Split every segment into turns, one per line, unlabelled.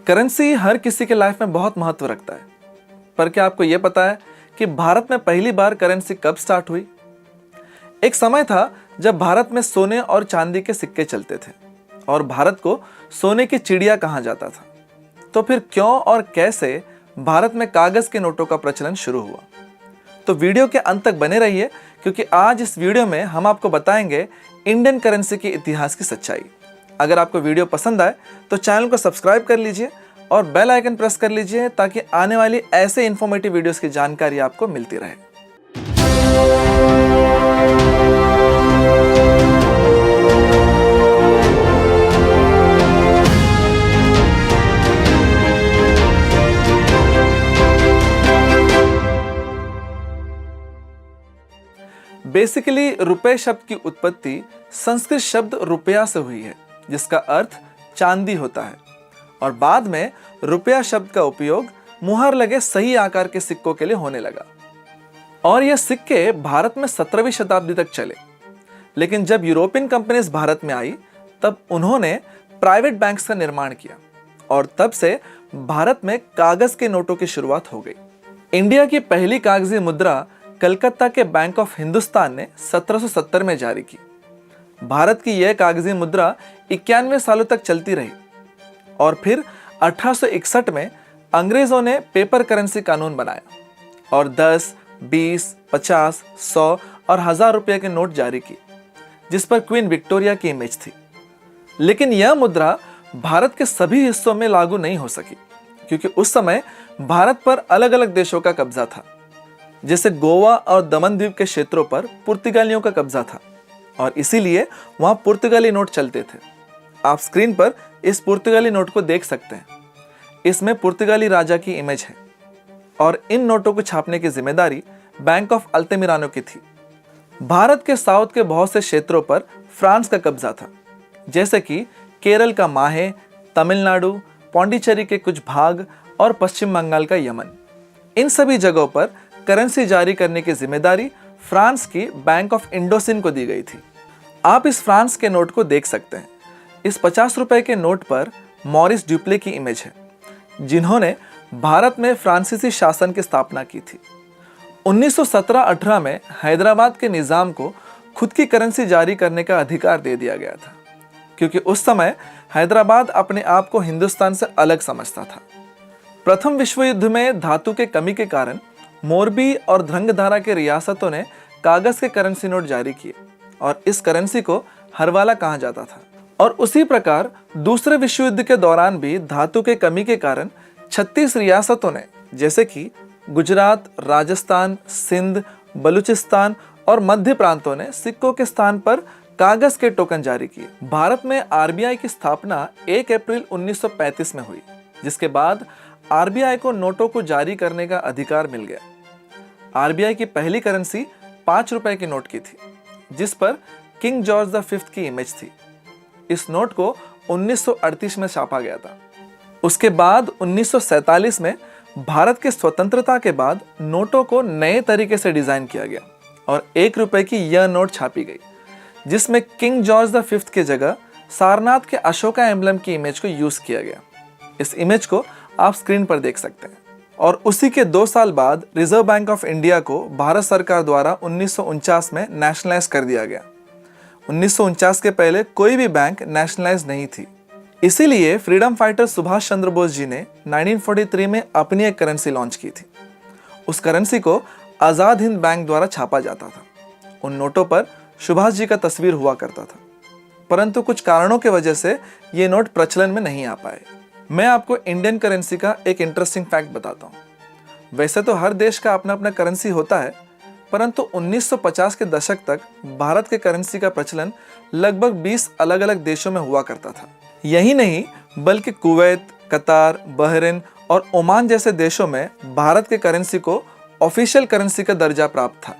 Currency हर किसी के life में बहुत महत्व रखता है, पर क्या आपको यह पता है कि भारत में पहली बार करेंसी कब स्टार्ट हुई? एक समय था जब भारत में सोने और चांदी के सिक्के चलते थे और भारत को सोने की चिड़िया कहा जाता था। तो फिर क्यों और कैसे भारत में कागज के नोटों का प्रचलन शुरू हुआ? तो वीडियो के अंत तक बने रहिए, क्योंकि आज इस वीडियो में हम आपको बताएंगे इंडियन करेंसी के इतिहास की सच्चाई। अगर आपको वीडियो पसंद आए तो चैनल को सब्सक्राइब कर लीजिए और बेल आइकन प्रेस कर लीजिए, ताकि आने वाली ऐसे इंफॉर्मेटिव वीडियोस की जानकारी आपको मिलती रहे। बेसिकली रुपए शब्द की उत्पत्ति संस्कृत शब्द रुपया से हुई है, जिसका अर्थ चांदी होता है, और बाद में रुपया शब्द का उपयोग मुहर लगे सही आकार के सिक्कों के लिए होने लगा। और यह सिक्के भारत में 17वीं शताब्दी तक चले। लेकिन जब यूरोपियन कंपनीज भारत में आई, तब उन्होंने प्राइवेट बैंक्स का निर्माण किया और तब से भारत में कागज के नोटों की शुरुआत हो गई। इंडिया की पहली कागजी मुद्रा कलकत्ता के बैंक ऑफ हिंदुस्तान ने 1770 में जारी की। भारत की यह कागजी मुद्रा 91 सालों तक चलती रही और फिर 1861 में अंग्रेजों ने पेपर करेंसी कानून बनाया और 10, 20, 50, 100 और 1000 रुपये के नोट जारी किए, जिस पर क्वीन विक्टोरिया की इमेज थी। लेकिन यह मुद्रा भारत के सभी हिस्सों में लागू नहीं हो सकी, क्योंकि उस समय भारत पर अलग अलग देशों का कब्जा था। जैसे गोवा और दमन द्वीप के क्षेत्रों पर पुर्तगालियों का कब्जा था और इसीलिए वहां पुर्तगाली नोट चलते थे। आप स्क्रीन पर इस पुर्तगाली नोट को देख सकते हैं। इसमें पुर्तगाली राजा की इमेज है और इन नोटों को छापने की जिम्मेदारी बैंक ऑफ अल्तेमिरानो की थी। भारत के साउथ के बहुत से क्षेत्रों पर फ्रांस का कब्जा था, जैसे कि केरल का माहे, तमिलनाडु, पौंडीचेरी के कुछ भाग और पश्चिम बंगाल का यमन। इन सभी जगहों पर करेंसी जारी करने की जिम्मेदारी फ्रांस की बैंक ऑफ इंडोसिन को दी गई थी। आप इस फ्रांस के नोट को देख सकते हैं। इस 50 रुपए के नोट पर मॉरिस ड्यूप्ले की इमेज है, जिन्होंने भारत में फ्रांसीसी शासन की स्थापना की थी। 1917-18 में हैदराबाद के निजाम को खुद की करेंसी जारी करने का अधिकार दे दिया गया था, क्योंकि उस समय हैदराबाद अपने आप को हिंदुस्तान से अलग समझता था। प्रथम विश्व युद्ध में धातु के कमी के कारण मोरबी और ध्रंगधारा के रियासतों ने कागज के करेंसी नोट जारी किए और इस करेंसी को हरवाला कहा जाता था। और उसी प्रकार दूसरे विश्व युद्ध के दौरान भी धातु के कमी के कारण 36 रियासतों ने, जैसे कि गुजरात, राजस्थान, सिंध, बलूचिस्तान और मध्य प्रांतों ने सिक्कों के स्थान पर कागज के टोकन जारी किए। भारत में आरबीआई की स्थापना 1 अप्रैल 1935 में हुई, जिसके बाद आरबीआई को नोटों को जारी करने का अधिकार मिल गया। आरबीआई की पहली करेंसी 5 रुपए की नोट की थी, जिस पर किंग जॉर्ज V की इमेज थी। इस नोट को 1938 में छापा गया था। उसके बाद 1947 में भारत के स्वतंत्रता के बाद नोटों को नए तरीके से डिजाइन किया गया और 1 रुपए की यह नोट छापी गई, जिसमें किंग जॉर्ज V के जगह सारनाथ के अशोका एम्बलम की इमेज को यूज किया गया। इस इमेज को आप स्क्रीन पर देख सकते हैं। और उसी के 2 साल बाद रिजर्व बैंक ऑफ इंडिया को भारत सरकार द्वारा 1949 में नेशनलाइज कर दिया गया। 1949 के पहले कोई भी बैंक नेशनलाइज नहीं थी। इसीलिए फ्रीडम फाइटर सुभाष चंद्र बोस जी ने 1943 में अपनी एक करेंसी लॉन्च की थी। उस करेंसी को आजाद हिंद बैंक द्वारा छापा जाता था। उन नोटों पर सुभाष जी का तस्वीर हुआ करता था, परंतु कुछ कारणों की वजह से ये नोट प्रचलन में नहीं आ पाए। मैं आपको इंडियन करेंसी का एक इंटरेस्टिंग फैक्ट बताता हूँ। वैसे तो हर देश का अपना अपना करेंसी होता है, परंतु 1950 के दशक तक भारत के करेंसी का प्रचलन लगभग 20 अलग अलग देशों में हुआ करता था। यही नहीं, बल्कि कुवैत, कतार, बहरीन और ओमान जैसे देशों में भारत के करेंसी को ऑफिशियल करेंसी का दर्जा प्राप्त था।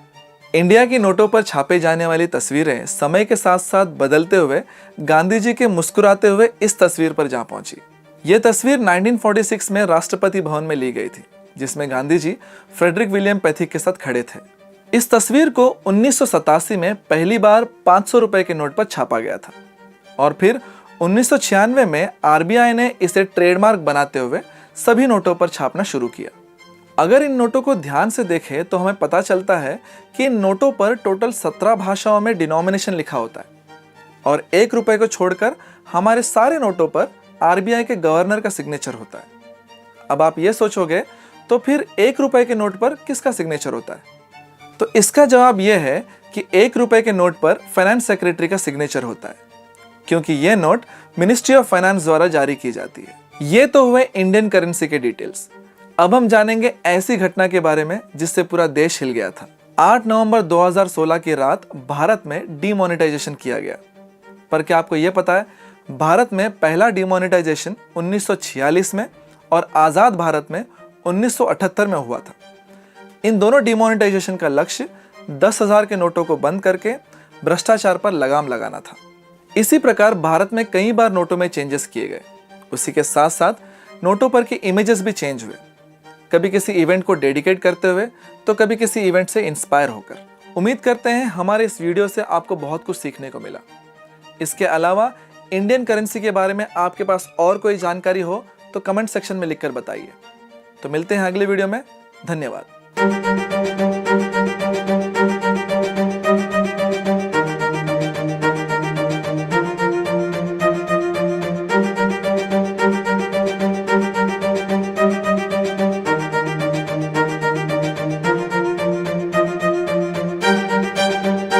इंडिया की नोटों पर छापे जाने वाली तस्वीरें समय के साथ साथ बदलते हुए गांधी जी के मुस्कुराते हुए इस तस्वीर पर जा पहुंची। यह तस्वीर 1946 में राष्ट्रपति भवन में ली गई थी, जिसमें Gandhi ji Frederick William Pethick के साथ खड़े थे। इस तस्वीर को 1987 में पहली बार 500 रुपए के नोट पर छापा गया था और फिर 1996 में आरबीआई ने इसे ट्रेडमार्क बनाते हुए सभी नोटों पर छापना शुरू किया। अगर इन नोटों को ध्यान से देखें तो हमें पता चलता है कि इन नोटों पर टोटल 17 भाषाओं में डिनोमिनेशन लिखा होता है और 1 रुपए को छोड़कर हमारे सारे नोटों पर आरबीआई के गवर्नर का सिग्नेचर होता है। अब आप ये सोचोगे तो फिर 1 रुपए के नोट पर किसका सिग्नेचर होता है? तो इसका जवाब यह है कि 1 रुपए के नोट पर फाइनेंस सेक्रेटरी का सिग्नेचर होता है, क्योंकि ये नोट मिनिस्ट्री ऑफ फाइनेंस द्वारा जारी की जाती है। ये तो हुए इंडियन करेंसी के डिटेल्स। अब हम जानेंगे ऐसी घटना के बारे में जिससे पूरा देश हिल गया था। 8 नवंबर 2016 की रात भारत में डीमोनेटाइजेशन किया गया। पर क्या आपको यह पता है, भारत में पहला डीमोनेटाइजेशन 1946 में और आजाद भारत में 1978 में हुआ था। इन दोनों डीमोनेटाइजेशन का लक्ष्य 10,000 के नोटों को बंद करके भ्रष्टाचार पर लगाम लगाना था। इसी प्रकार भारत में कई बार नोटों में चेंजेस किए गए। उसी के साथ साथ नोटों पर की इमेजेस भी चेंज हुए, कभी किसी इवेंट को डेडिकेट करते हुए तो कभी किसी इवेंट से इंस्पायर होकर। उम्मीद करते हैं हमारे इस वीडियो से आपको बहुत कुछ सीखने को मिला। इसके अलावा इंडियन करेंसी के बारे में आपके पास और कोई जानकारी हो तो कमेंट सेक्शन में लिखकर बताइए। तो मिलते हैं अगले वीडियो में। धन्यवाद।